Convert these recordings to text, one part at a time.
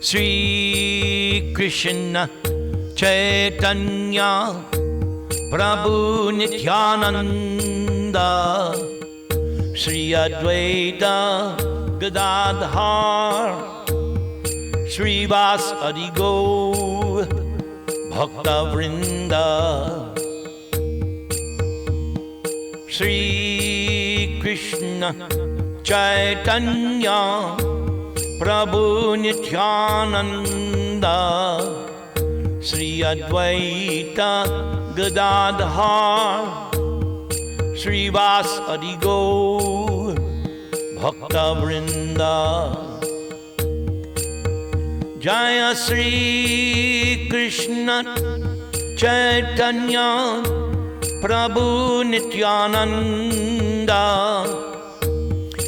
Sri Krishna Caitanya Prabhu Nityananda Sri Advaita Gadadhar Sri Vas Adigo Bhakta Vrinda Sri Krishna Caitanya Prabhu Nityananda Sri Advaita Gadadhar Sri Vas Adigo Bhakta Vrinda Jaya Sri Krishna Caitanya Prabhu Nityananda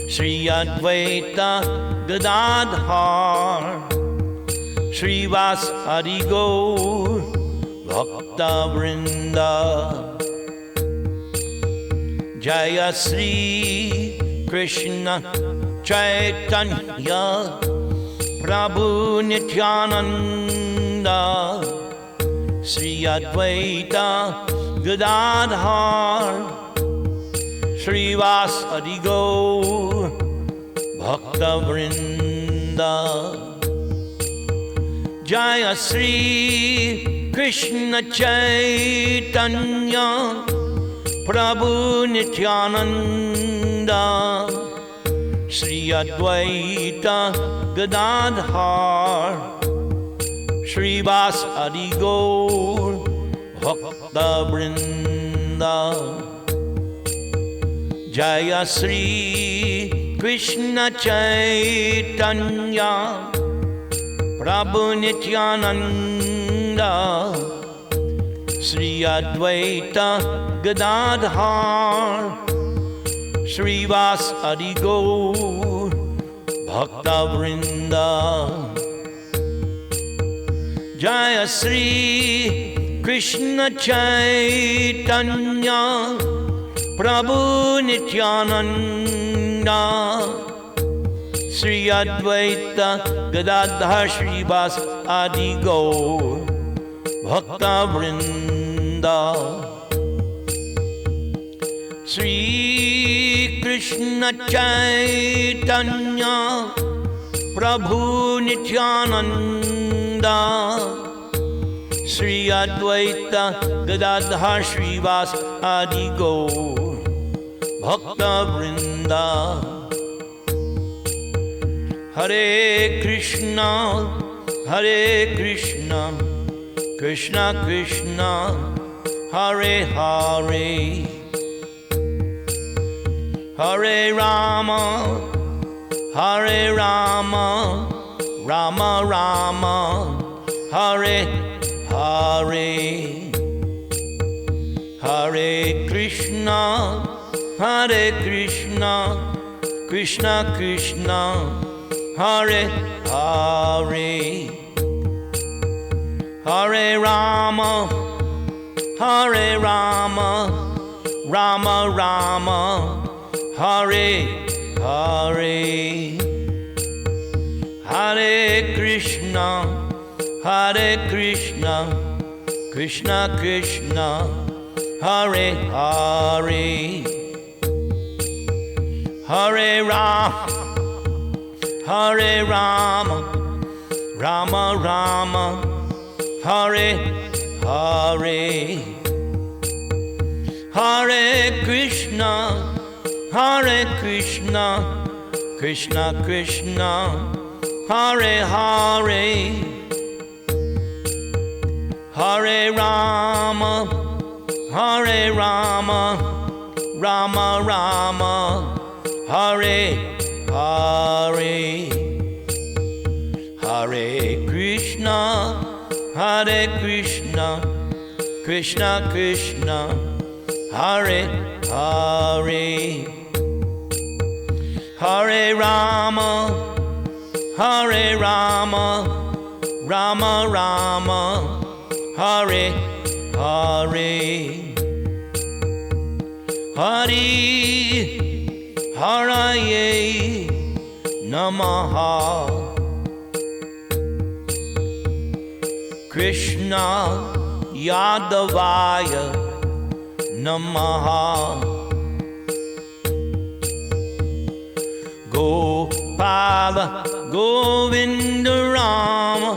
Sri Advaita Gadadhar Sri Vas Adigo Bhakta Vrinda Jaya Sri Krishna Caitanya Prabhu Nityananda Sri Advaita Gadadhar Sri Vas Adigo Bhakta Vrinda Jaya Sri Krishna Caitanya Prabhu Nityananda Sri Advaita Gadadhar Sri Vas Adigo Bhakta Vrinda Jaya Sri Krishna Caitanya Prabhu Nityananda Sri Advaita Gadadhar Sri Vas Adigo Bhakta Vrinda Jaya Sri Krishna Caitanya Prabhu Nityananda Sri Advaita Gadadhar Sri Vas Adigo Bhakta Vrinda Sri Krishna Caitanya Prabhu Nityananda Sri Advaita Gadadhar Sri Vas Adigo Bhakta Vrinda Hare Krishna Krishna Krishna Hare Hare Hare Rama Rama Rama Hare Hare Hare Krishna Krishna Krishna Hare Hare Hare Rama Rama Rama Hare Hare Hare Krishna Krishna Krishna Hare Hare Hare Rama Rama Rama Hare Hare Hare Krishna Krishna Krishna Hare Hare Hare Rama Rama Rama Hare Hare Hare Krishna Krishna Krishna Hare Hare Hare Rama Rama Rama Hare Hare Hari Haraye Namaha Krishna Yadavaya Namaha. Gopala Govinda Rama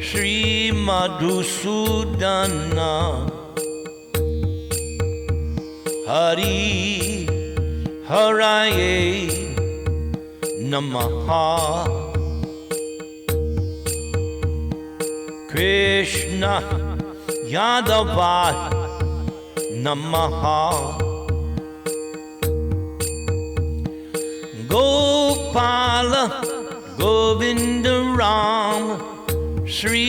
Shri Madhusudana Hari Haraye Namaha. Krishna Yadavaya Namaha. Gopala Govinda Rama Shri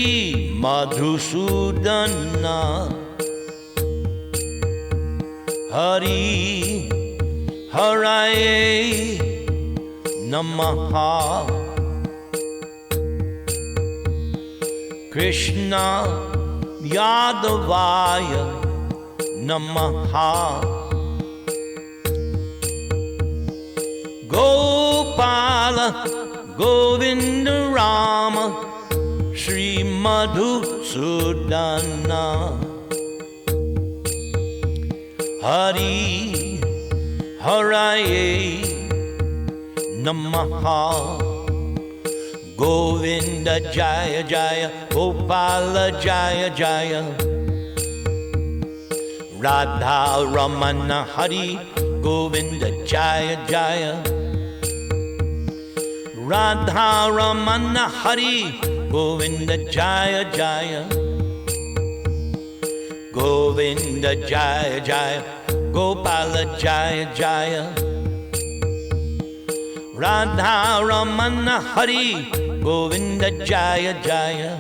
Madhusudana Hari Haraye Namaha. Krishna Yadavaya Namaha. Gopala Govinda Rama Shri Madhusudana Hari Haraye Namaha. Govinda Jaya Jaya Gopala Jaya Jaya Radha Ramana Hari Govinda Jaya Jaya Radha Ramana Hari Govinda Jaya Jaya Govinda Jaya Jaya Gopala Jaya Jaya Radha Ramana Hari Govinda Jaya Jaya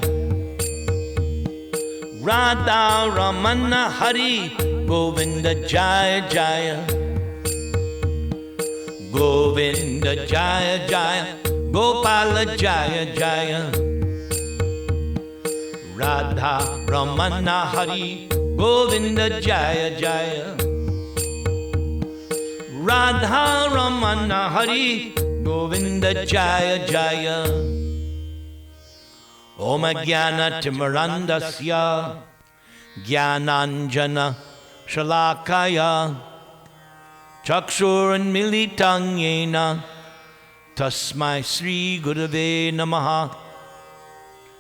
Radha Ramana Hari Govinda Jaya Jaya Govinda Jaya Jaya Gopala Jaya Jaya Radha Ramana Hari Govinda Jaya Jaya Radha Ramana Hari Govinda Jaya Jaya. Om Jnana Timirandasya Jnananjana Shalakaya Chakshurunmilitam Yena Tasmai Sri Gurave Namaha.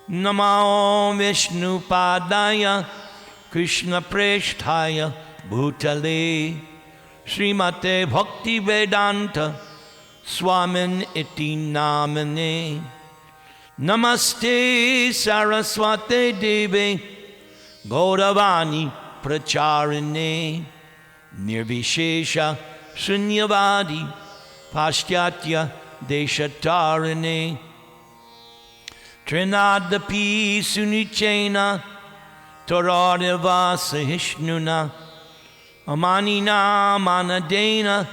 Namo Vishnu Padaya Krishna Presthaya Bhutale Srimate Bhakti Vedanta Swamin iti namane. Namaste Saraswate Deve Gauravani Pracharine Nirvishesha Shunyavadi Paschatya Deshatarine Trinadapi Sunichena Toradeva Sahishnuna Amanina Manadena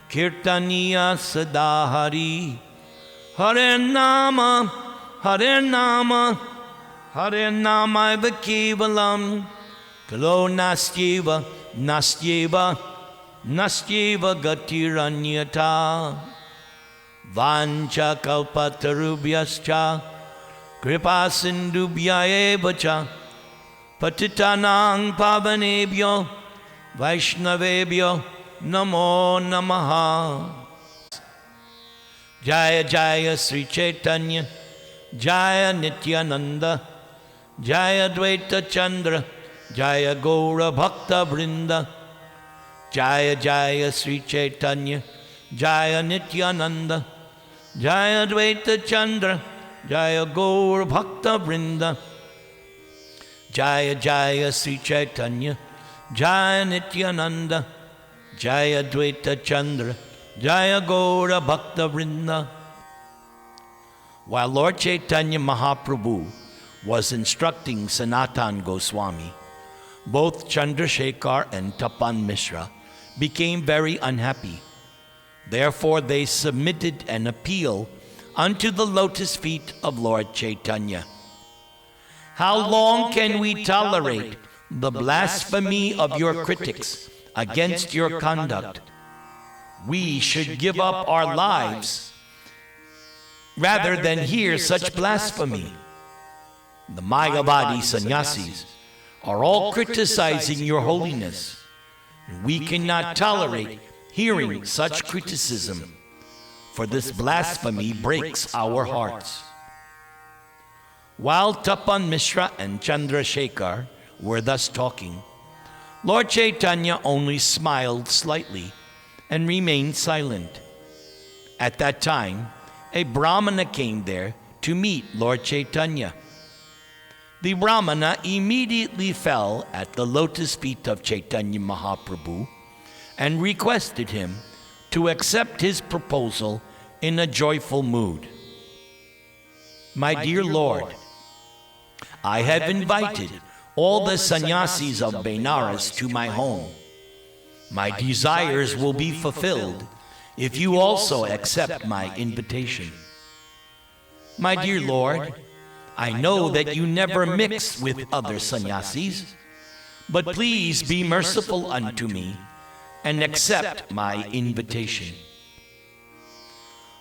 Kirtaniya Sadahari. Hare Nama Hare Nama Hare Nama Kevalam Kalo Nastyeva Nastyeva Nastyeva Gatiranyata Vancha Kalpatarubhyascha Kripa Sindubhya Evacha Patitanang Pavanebhyo Vaishnavebhyo Namo Namaha. Jaya Jaya Sri Caitanya Jaya Nityananda Jaya Dvaita Chandra Jaya Gaura Bhakta Vrinda. Jaya Jaya Sri Caitanya Jaya Nityananda Jaya Dvaita Chandra Jaya Gaura Bhakta Vrinda. Jaya Jaya Sri Caitanya Jaya Nityananda Jaya Dvaita Chandra Jaya Gaura Bhakta Vrinda. While Lord Chaitanya Mahaprabhu was instructing Sanatan Goswami, both Chandrasekhar and Tapan Mishra became very unhappy. Therefore they submitted an appeal unto the lotus feet of Lord Chaitanya. How long can we tolerate the blasphemy of your critics against your conduct? We should give up our lives rather than hear such blasphemy. The Mayavadis sannyasis are all criticizing your holiness, and we cannot tolerate hearing such criticism, for this blasphemy breaks our hearts. While Tapan Mishra and Chandrasekhar were thus talking, Lord Caitanya only smiled slightly and remained silent. At that time, a Brahmana came there to meet Lord Caitanya. The Brahmana immediately fell at the lotus feet of Caitanya Mahaprabhu and requested him to accept his proposal in a joyful mood. My dear Lord, I have invited all the sannyasis of Benares to my home. My desires will be fulfilled if you also accept my invitation. My dear Lord, I know that you never mix with other sannyasis, but please be merciful unto me and accept my invitation.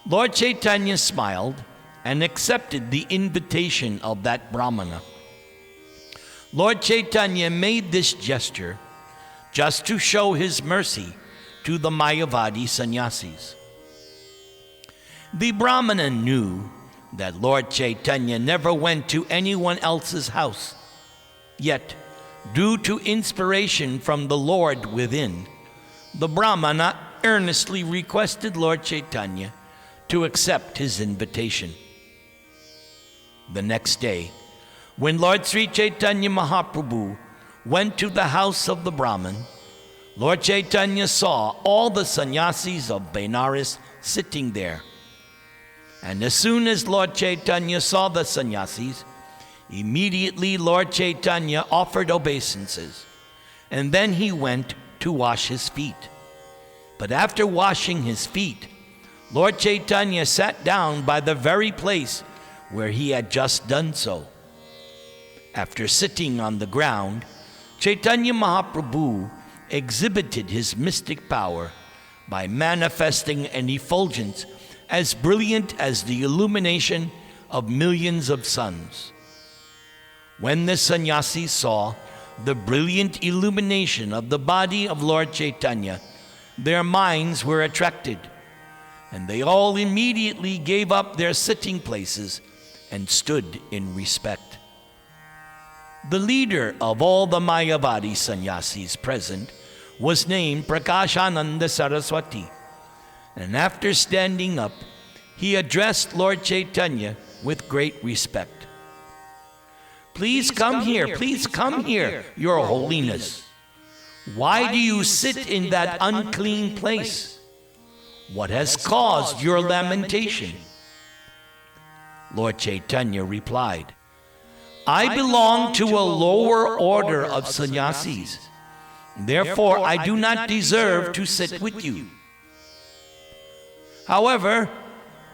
Lord Caitanya smiled and accepted the invitation of that Brahmana. Lord Caitanya made this gesture just to show his mercy to the Mayavadi sannyasis. The Brahmana knew that Lord Caitanya never went to anyone else's house. Yet, due to inspiration from the Lord within, the Brahmana earnestly requested Lord Caitanya to accept his invitation. The next day, when Lord Sri Caitanya Mahaprabhu went to the house of the Brahmin, Lord Caitanya saw all the sannyasis of Benares sitting there. And as soon as Lord Caitanya saw the sannyasis, immediately Lord Caitanya offered obeisances, and then he went to wash his feet. But after washing his feet, Lord Caitanya sat down by the very place where he had just done so. After sitting on the ground, Caitanya Mahaprabhu exhibited his mystic power by manifesting an effulgence as brilliant as the illumination of millions of suns. When the sannyasis saw the brilliant illumination of the body of Lord Caitanya, their minds were attracted, and they all immediately gave up their sitting places and stood in respect. The leader of all the Mayavadi sannyasis present was named Prakashananda Saraswati, and after standing up, he addressed Lord Caitanya with great respect. Please come here, Your Holiness. Why do you sit in that unclean place? What has caused your lamentation? Lord Caitanya replied, I belong to a lower order of sannyasis. Therefore, I do not deserve to sit with you. However,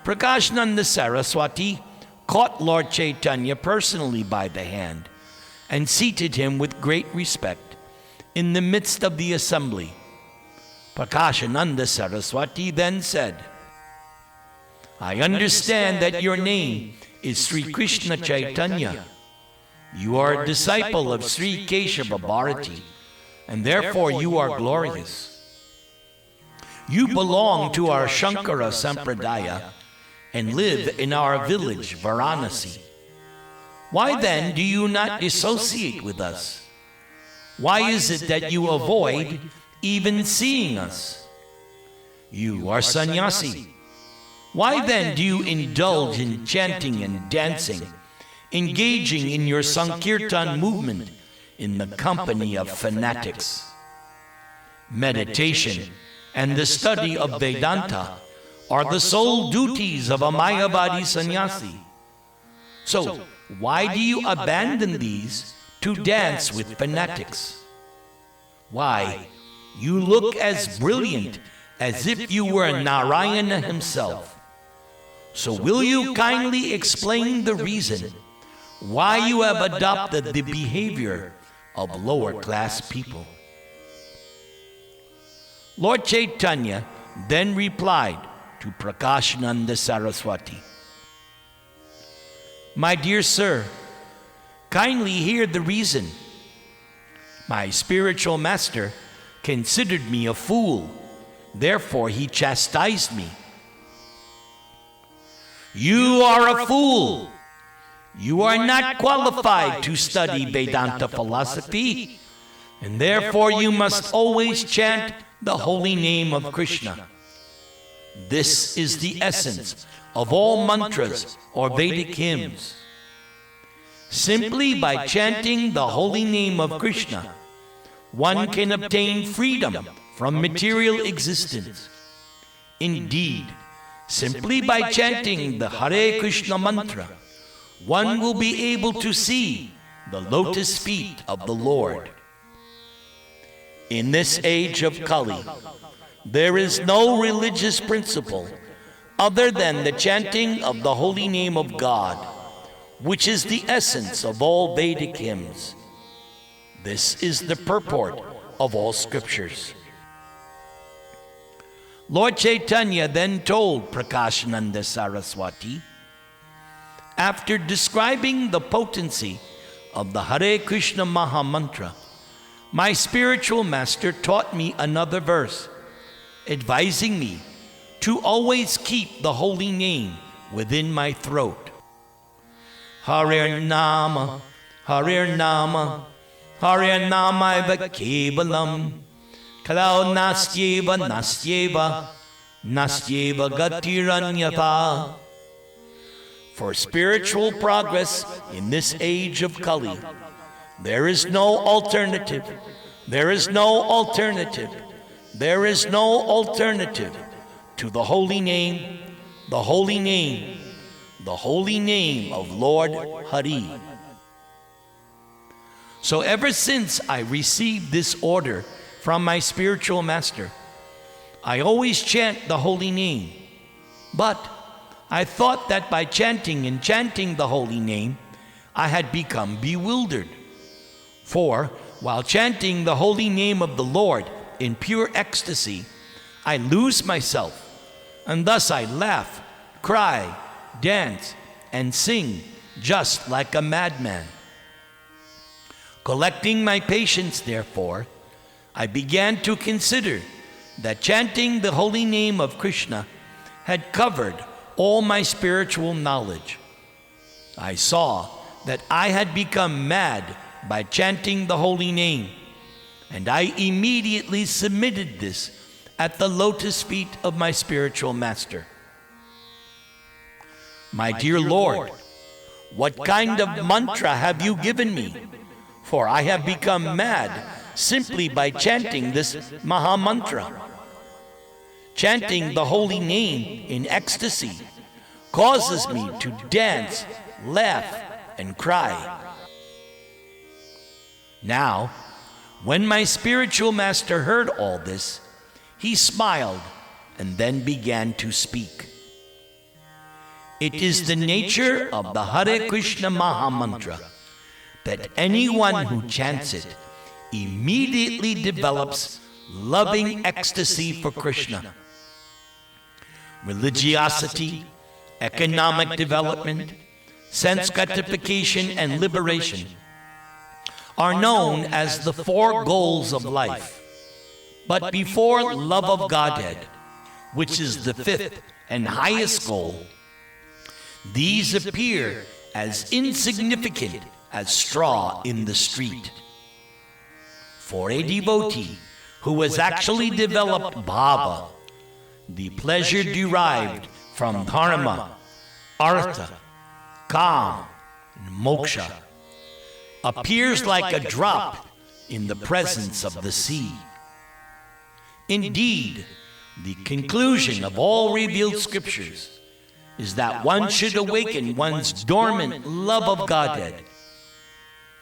Prakashananda Saraswati caught Lord Caitanya personally by the hand and seated him with great respect in the midst of the assembly. Prakashananda Saraswati then said, I understand that your name is Sri Krishna Caitanya. You are a disciple of Sri Keshava Bharati, and therefore you are glorious. You belong to our Shankara Sampradaya and live in our village, Varanasi. Why then do you not associate with us? Why is it that you avoid even seeing us? You are sannyasi. Why then do you indulge in chanting and dancing, engaging in your Sankirtan movement in the company of fanatics? Meditation and the study of Vedanta are the sole duties of a Mayavadi sannyasi. So, why do you abandon these to dance with fanatics? Why, you look as brilliant as if you were Narayana himself. So will you kindly explain the reason why you have adopted the behavior of lower class people? Lord Caitanya then replied to Prakashananda Saraswati, My dear sir, Kindly hear the reason. My spiritual master considered me a fool. Therefore, he chastised me. You are a fool. You are not qualified to study Vedanta philosophy, and therefore you must always chant the holy name of Krishna. This is the essence of all mantras or Vedic hymns. Simply by chanting the holy name of Krishna, one can obtain freedom from material existence. Indeed, simply by chanting the Hare Krishna mantra, one will be able to see the lotus feet of the Lord. In this age of Kali, there is no religious principle other than the chanting of the holy name of God, which is the essence of all Vedic hymns. This is the purport of all scriptures. Lord Caitanya then told Prakashananda Saraswati, after describing the potency of the Hare Krishna Maha Mantra, my spiritual master taught me another verse, advising me to always keep the holy name within my throat. Hare Nama, Hare Nama, Hare Nama eva kevalam, kalau nastyeva nastyeva, nastyeva gatiranyata. For spiritual progress in this age of Kali, there is no alternative. There is no alternative. There is no alternative to the holy name, the holy name, the holy name of Lord Hari. So ever since I received this order from my spiritual master, I always chant the holy name. But I thought that by chanting and chanting the holy name, I had become bewildered. For while chanting the holy name of the Lord in pure ecstasy, I lose myself, and thus I laugh, cry, dance, and sing just like a madman. Collecting my patience, therefore, I began to consider that chanting the holy name of Krishna had covered all my spiritual knowledge. I saw that I had become mad by chanting the holy name, and I immediately submitted this at the lotus feet of my spiritual master. My dear Lord, what kind of mantra have you given me? For I have become mad simply by chanting this Maha Mantra. Chanting the holy name in ecstasy causes me to dance, laugh, and cry. Now, when my spiritual master heard all this, he smiled and then began to speak. It is the nature of the Hare Krishna Maha Mantra that anyone who chants it immediately develops loving ecstasy for Krishna. Religiosity, economic development, sense gratification, and liberation are known as the four goals of life. But before love of Godhead, which is the fifth and highest goal, these appear as insignificant as straw in the street. For a devotee who has actually developed bhava, the pleasure derived from dharma, artha, kam, and moksha, appears like a drop in the presence of the sea. Indeed, the conclusion of all revealed scriptures is that one should awaken one's dormant love of Godhead.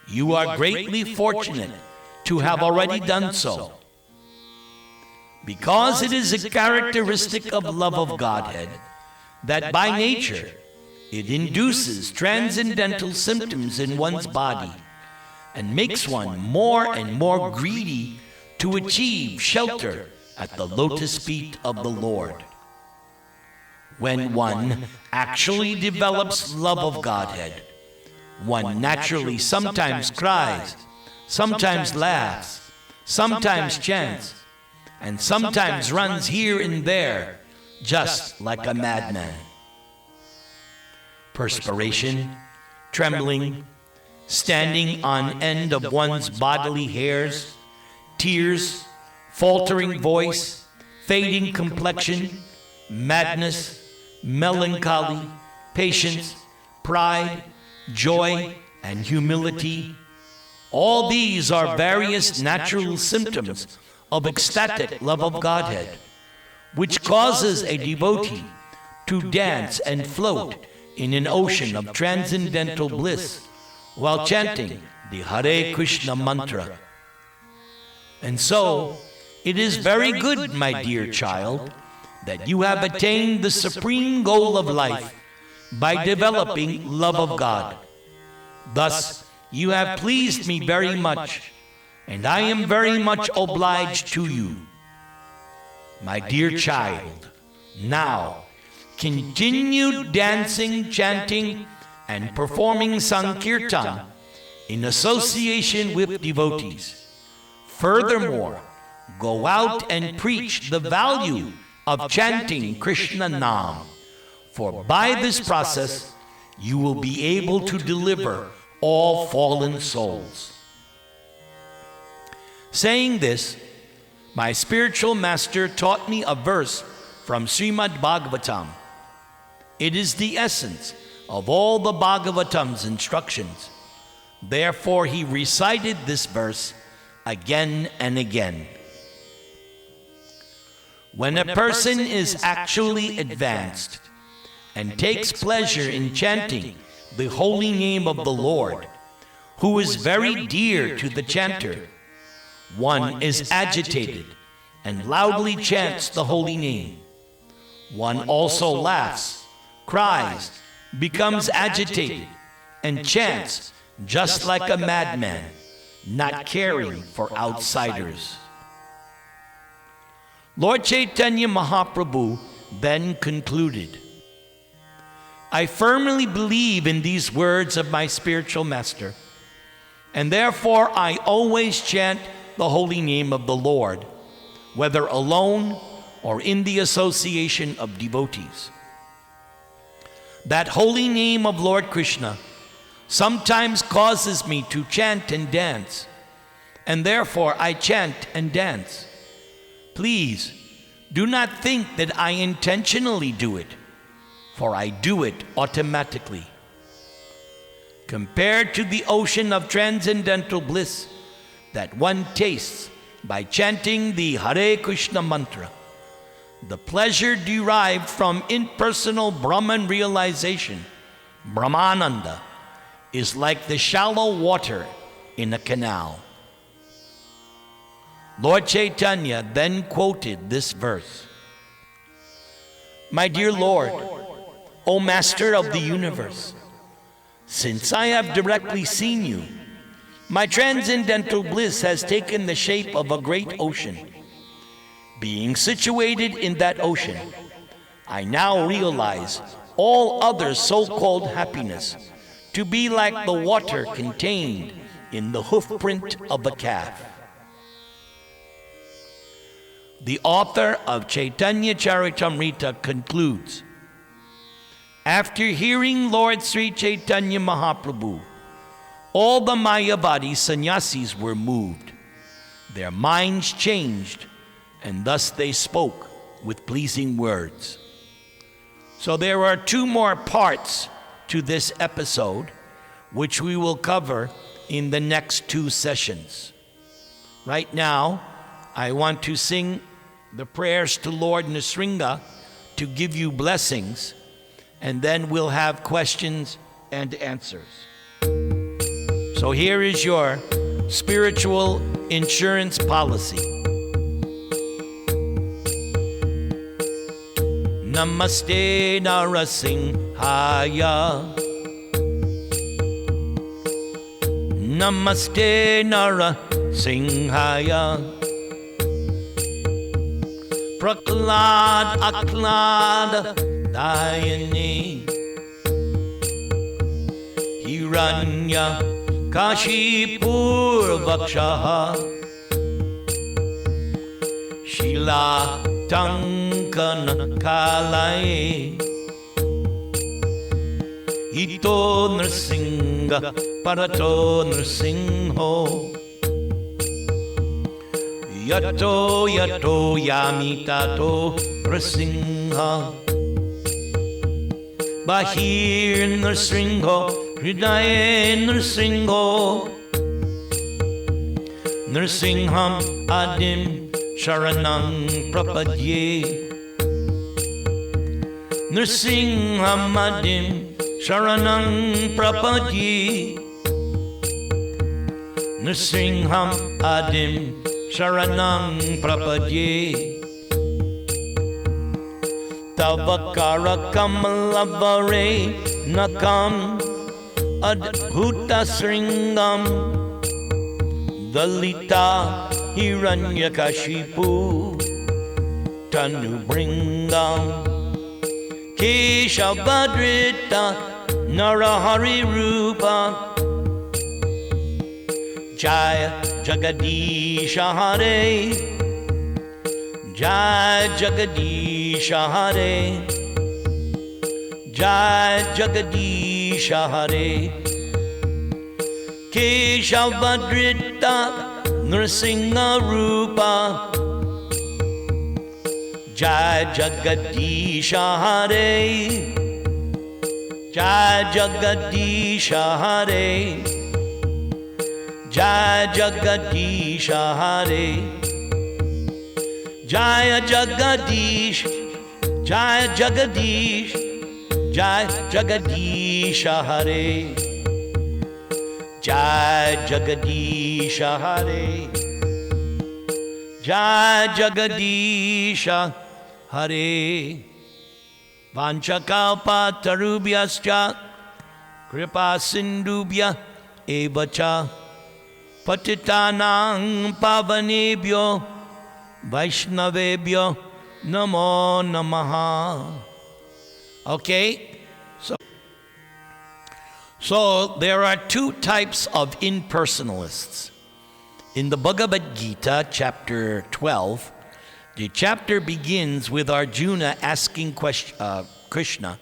You are greatly fortunate to have already done so. Because it is a characteristic of love of Godhead that by nature it induces transcendental symptoms in one's body and makes one more and more greedy to achieve shelter at the lotus feet of the Lord. When one actually develops love of Godhead, one naturally sometimes cries, sometimes laughs, sometimes chants, and sometimes runs here and there, just like a madman. Perspiration, trembling, standing on end of one's bodily hairs, tears, faltering voice, fading complexion, madness, melancholy, patience, pride, joy, and humility. All these are various natural symptoms of ecstatic love of Godhead, which causes a devotee to dance and float in an ocean of transcendental bliss while chanting the Hare Krishna mantra. And so, it is very good, my dear child, that you have attained the supreme goal of life by developing love of God. Thus, you have pleased me very much, and I am very much obliged to you. My dear child, now, continue dancing, chanting, and performing Sankirtan in association with devotees. Furthermore, go out and preach the value of chanting Krishna Nam, for by this process you will be able to deliver all fallen souls. Saying this, my spiritual master taught me a verse from Srimad Bhagavatam. It is the essence of all the Bhagavatam's instructions. Therefore, he recited this verse again and again. When a person is actually advanced and takes pleasure in chanting the holy name of the Lord, who is very dear to the chanter, one is agitated and loudly chants the holy name. One also laughs, cries, becomes agitated, and chants just like a madman, not caring for outsiders. Lord Caitanya Mahaprabhu then concluded, I firmly believe in these words of my spiritual master, and therefore I always chant the holy name of the Lord, whether alone or in the association of devotees. That holy name of Lord Krishna sometimes causes me to chant and dance, and therefore I chant and dance. Please, do not think that I intentionally do it, for I do it automatically. Compared to the ocean of transcendental bliss that one tastes by chanting the Hare Krishna mantra, the pleasure derived from impersonal Brahman realization, Brahmananda, is like the shallow water in a canal. Lord Caitanya then quoted this verse. My dear Lord, O Master of the universe, since I have directly seen you, my transcendental bliss has taken the shape of a great ocean. Being situated in that ocean, I now realize all other so-called happiness to be like the water contained in the hoofprint of a calf. The author of Chaitanya Charitamrita concludes, after hearing Lord Sri Caitanya Mahaprabhu, all the Mayavadis sannyasis were moved. Their minds changed, and thus they spoke with pleasing words. So there are two more parts to this episode, which we will cover in the next two sessions. Right now, I want to sing the prayers to Lord Nrsinga to give you blessings, and then we'll have questions and answers. So here is your spiritual insurance policy. Namaste Narasimhaya. Namaste Narasimhaya. Praklad Aklad Dayani. Hiranya Kashipur Vakshaha Shila Tankana Kalae Ito Nrsinga Parato Nrsingho Yato Yato Yamitato Nrsingha Bahir Nrsingho Hridaye Nrsingho Nrsingham Adim Sharanang Prapadye Nrsingham Adim Sharanang Prapadye Nrsingham Adim Sharanang Prapadye Tavakara Kamalavare Nakam Adhuta Sringam Dalita Hiranyakashipu Tanubringam Keshavadrita Narahari Rupa Jaya Jagadisha Hare Jai Jagadisha Hare Jai Jagadisha Hare Keshavadrita Nrsinga Rupa Jai Jagadisha Hare Jai Jagadisha Hare Jai Jagadisha Hare Jaya Jagadish Jai Jagadish Jai Jagadisha Hare Jai Jagadisha Hare Jai Jagadisha Hare Vanchakalpa Tarubhyascha Kripa Sindubhya Evacha Patitanang Pavanebhyo Vaishnavebhyo Namo Namaha. Okay, so there are two types of impersonalists. In the Bhagavad Gita, chapter 12, the chapter begins with Arjuna asking Krishna,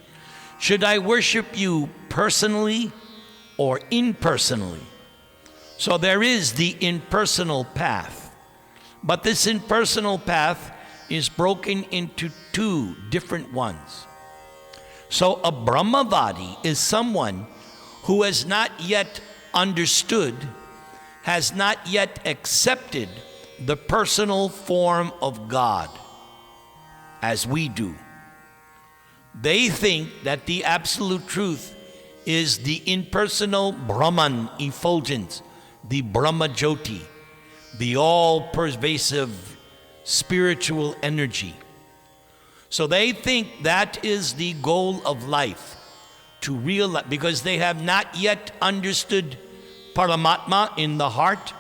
should I worship you personally or impersonally? So there is the impersonal path. But this impersonal path is broken into two different ones. So a Brahmavadi is someone who has not yet understood, has not yet accepted the personal form of God as we do. They think that the absolute truth is the impersonal Brahman effulgence, the Brahma Jyoti, the all-pervasive spiritual energy. So they think that is the goal of life, to realize, because they have not yet understood Paramatma in the heart,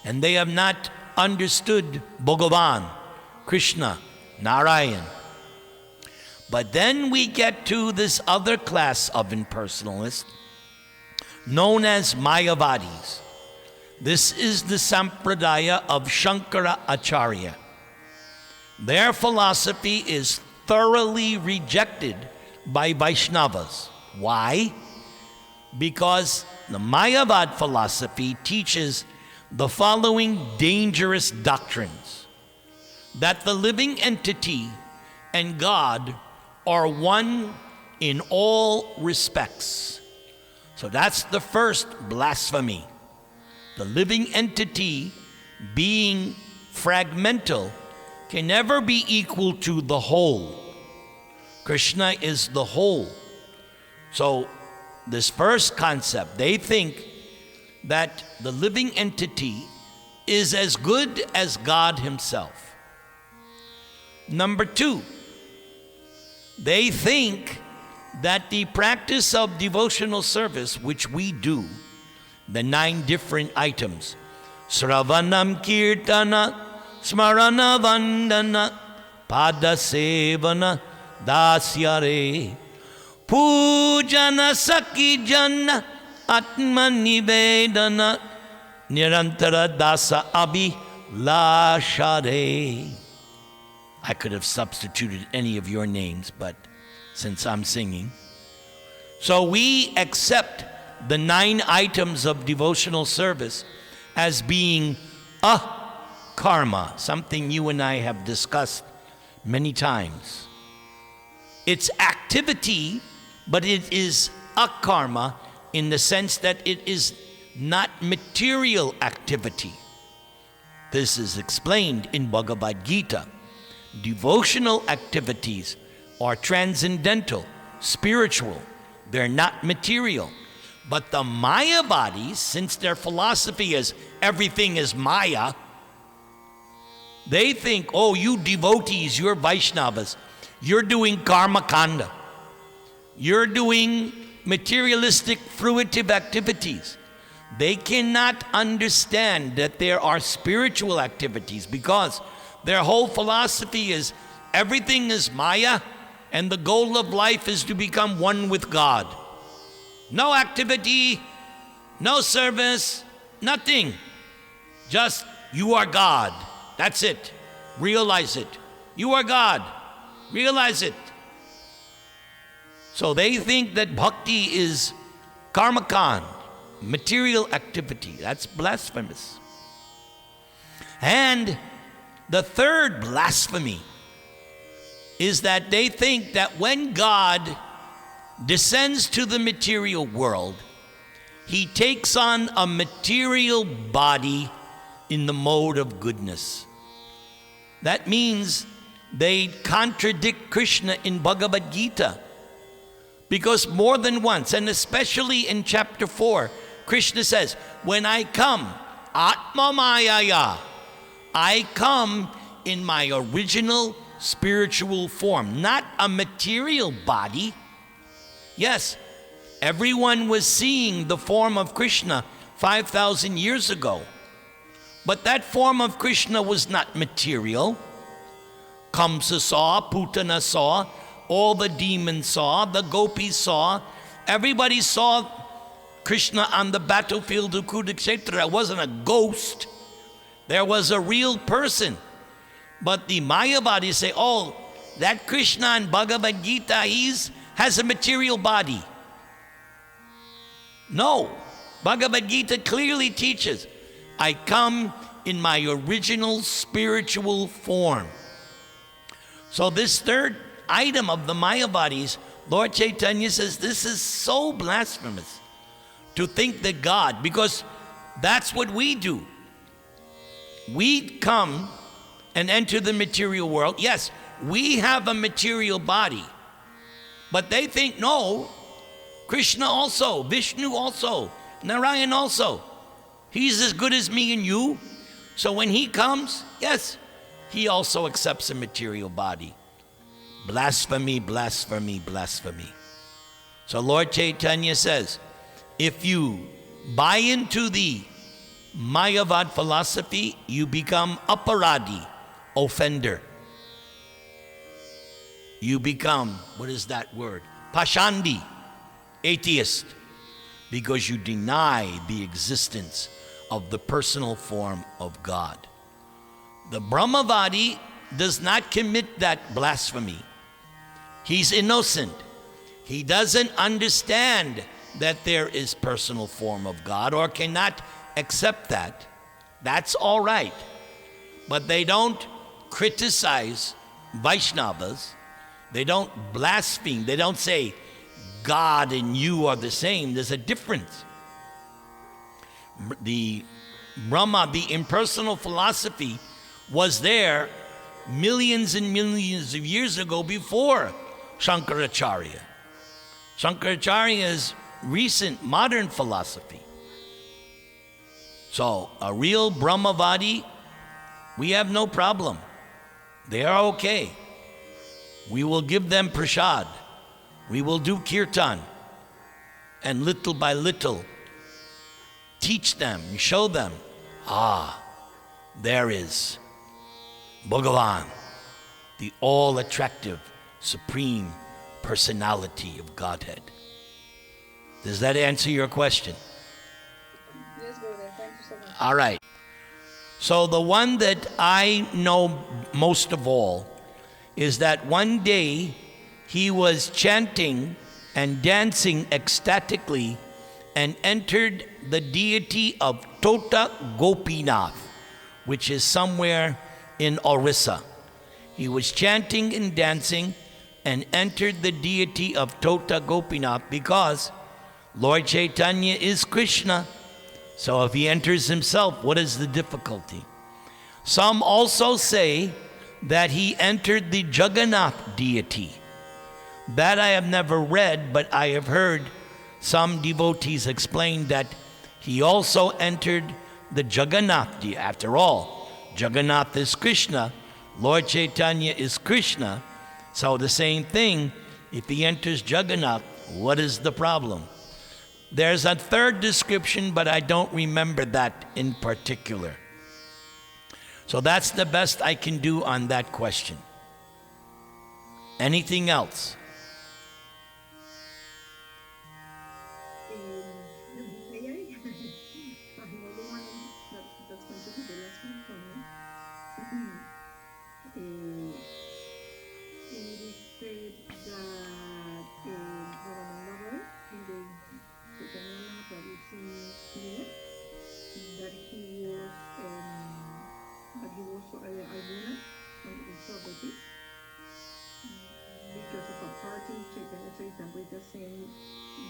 and they have not understood Bhagavan, Krishna, Narayan. But then we get to this other class of impersonalists, known as Mayavadis. This is the sampradaya of Shankara Acharya. Their philosophy is thoroughly rejected by Vaishnavas. Why? Because the Mayavad philosophy teaches the following dangerous doctrines: that the living entity and God are one in all respects. So that's the first blasphemy. The living entity, being fragmental, can never be equal to the whole. Krishna is the whole. So this first concept, they think that the living entity is as good as God himself. Number two, they think that the practice of devotional service, which we do, the 9 different items, Sravanam Kirtana, Smarana Vandana, Pada Sevana, Dasyare, Pujana Saki Jana Atma Nivedana Nirantara Dasa Abhi Lashare. I could have substituted any of your names, but since I'm singing. So we accept the 9 items of devotional service as being a karma, something you and I have discussed many times. It's activity, but it is a karma in the sense that it is not material activity. This is explained in Bhagavad Gita. Devotional activities are transcendental, spiritual. They're not material. But the Mayavadis, since their philosophy is everything is Maya, they think, oh, you devotees, you're Vaishnavas, you're doing karma kanda. You're doing materialistic, fruitive activities. They cannot understand that there are spiritual activities because their whole philosophy is everything is Maya and the goal of life is to become one with God. No activity, no service, nothing. Just you are God. That's it. Realize it. You are God. Realize it. So they think that bhakti is karmakand, material activity. That's blasphemous. And the third blasphemy is that they think that when God descends to the material world, he takes on a material body in the mode of goodness. That means they contradict Krishna in Bhagavad Gita. Because more than once, and especially in chapter 4, Krishna says, when I come, Atma Mayaya, I come in my original spiritual form, not a material body. Yes, everyone was seeing the form of Krishna 5,000 years ago. But that form of Krishna was not material. Kamsa saw, Putana saw, all the demons saw, the gopis saw. Everybody saw Krishna on the battlefield of Kurukshetra. It wasn't a ghost. There was a real person. But the Mayavadis say, oh, that Krishna in Bhagavad Gita, has a material body. No. Bhagavad Gita clearly teaches, I come in my original spiritual form. So this third item of the Mayavadis, Lord Caitanya says this is so blasphemous to think that God, because that's what we do. We come and enter the material world. Yes, we have a material body. But they think, no, Krishna also, Vishnu also, Narayan also. He's as good as me and you. So when he comes, yes, he also accepts a material body. Blasphemy, blasphemy, blasphemy. So Lord Caitanya says, if you buy into the Mayavad philosophy, you become aparadi, offender. You become, what is that word? Pashandi, atheist, because you deny the existence of the personal form of God. The Brahmavadi does not commit that blasphemy. He's innocent. He doesn't understand that there is personal form of God or cannot accept that. That's all right. But they don't criticize Vaishnavas. They don't blaspheme. They don't say, God and you are the same. There's a difference. The Brahma, the impersonal philosophy, was there millions and millions of years ago before Shankaracharya. Shankaracharya's recent modern philosophy. So a real Brahmavadi, we have no problem. They are okay. We will give them prasad. We will do kirtan. And little by little, teach them, show them, there is Bhagavan, the all-attractive, supreme personality of Godhead. Does that answer your question? Yes, brother. Thank you so much. All right. So the one that I know most of all is that one day he was chanting and dancing ecstatically and entered the deity of Tota Gopinath, which is somewhere in Orissa. He was chanting and dancing and entered the deity of Tota Gopinath because Lord Caitanya is Krishna. So if he enters himself, what is the difficulty? Some also say that he entered the Jagannath deity. That I have never read, but I have heard some devotees explain that he also entered the Jagannath deity. After all, Jagannath is Krishna, Lord Caitanya is Krishna. So the same thing, if he enters Jagannath, what is the problem? There's a third description, but I don't remember that in particular. So that's the best I can do on that question. Anything else? May I? Another one that's going to be the last one for me. It is said that Ramananda Roy in the Caitanya Mayavadis that he was Arjuna and also a Gopis because of a party Chaitanya Charitamrita saying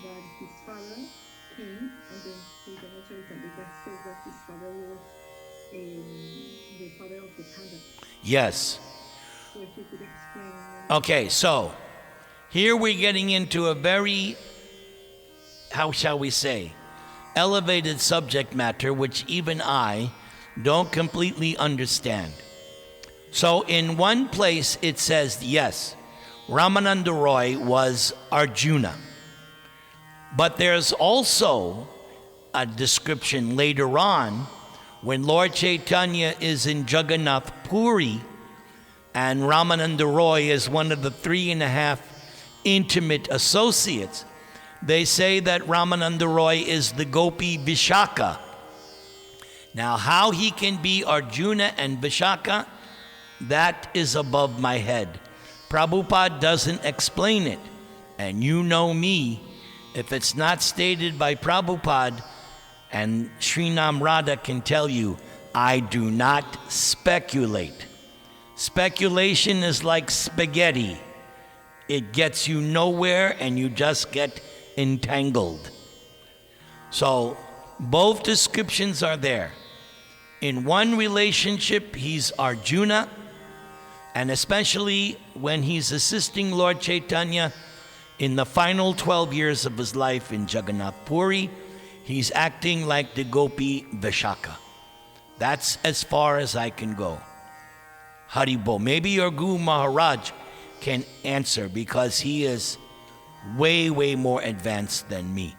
that his father came and then Chaitanya Charitamrita said that his father was the father of the Pandavas. Yes. So if you could explain. Okay, so here we're getting into a very, how shall we say, elevated subject matter which even I don't completely understand. So in one place it says, yes, Ramananda Roy was Arjuna. But there's also a description later on when Lord Caitanya is in Jagannath Puri and Ramananda Roy is one of the 3.5 intimate associates. They say that Ramananda Roy is the Gopi Vishaka. Now, how he can be Arjuna and Vishaka, that is above my head. Prabhupada doesn't explain it. And you know me, if it's not stated by Prabhupada, and Srinam Radha can tell you, I do not speculate. Speculation is like spaghetti. It gets you nowhere and you just get entangled. So both descriptions are there. In one relationship, he's Arjuna, and especially when he's assisting Lord Caitanya in the final 12 years of his life in Jagannath Puri, he's acting like the Gopi Vishaka. That's as far as I can go. Haribo. Maybe your Guru Maharaj can answer because he is way, way more advanced than me.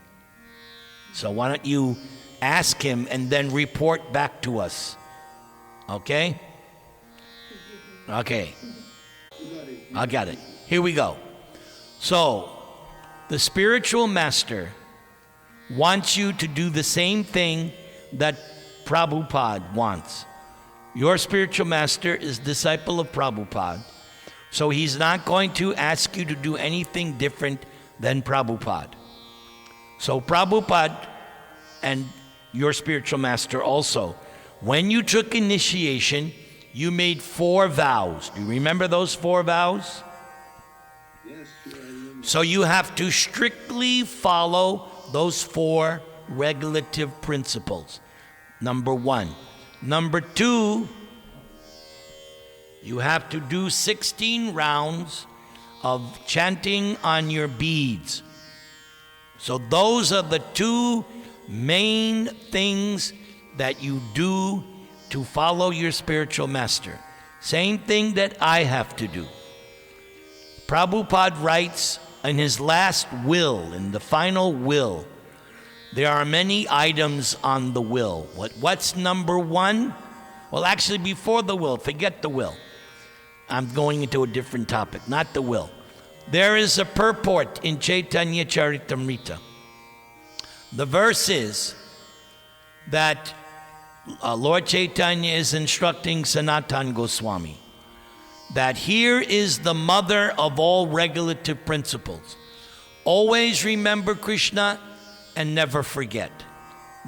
So why don't you ask him and then report back to us. Okay? Okay. I got it. Here we go. So, the spiritual master wants you to do the same thing that Prabhupada wants. Your spiritual master is disciple of Prabhupada, so he's not going to ask you to do anything different than Prabhupada. So Prabhupada and your spiritual master also, when you took initiation, you made 4 vows. Do you remember those 4 vows? Yes, sure, I remember. So you have to strictly follow those 4 regulative principles. Number 1. Number 2, you have to do 16 rounds of chanting on your beads. So those are the 2 main things that you do to follow your spiritual master. Same thing that I have to do. Prabhupada writes in his last will, in the final will, there are many items on the will. What's number 1? Well, actually, before the will, forget the will. I'm going into a different topic, not the will. There is a purport in Caitanya Charitamrita. The verse is that Lord Caitanya is instructing Sanatana Goswami that here is the mother of all regulative principles. Always remember Krishna and never forget.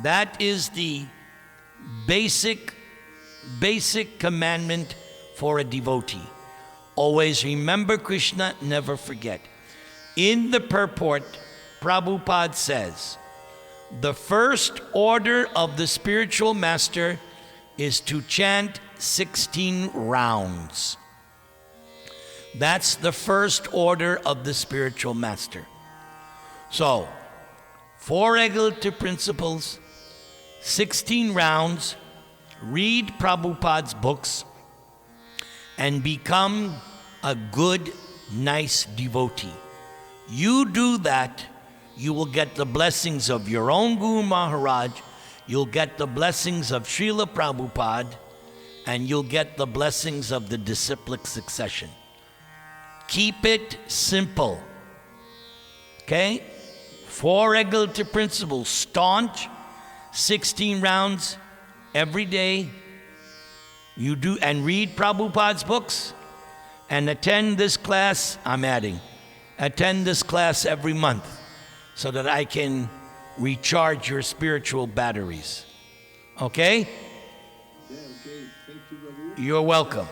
That is the basic commandment for a devotee. Always remember Krishna, never forget. In the purport, Prabhupada says, the first order of the spiritual master is to chant 16 rounds. That's the first order of the spiritual master. So, 4 regulative principles, 16 rounds, read Prabhupada's books, and become a good, nice devotee. You do that, you will get the blessings of your own Guru Maharaj, you'll get the blessings of Srila Prabhupada, and you'll get the blessings of the disciplic succession. Keep it simple. Okay? 4 regulative principles, staunch, 16 rounds every day. You do, and read Prabhupada's books, and attend this class, attend this class every month so that I can recharge your spiritual batteries. Okay? Yeah, okay. Thank you, Babu. You're welcome.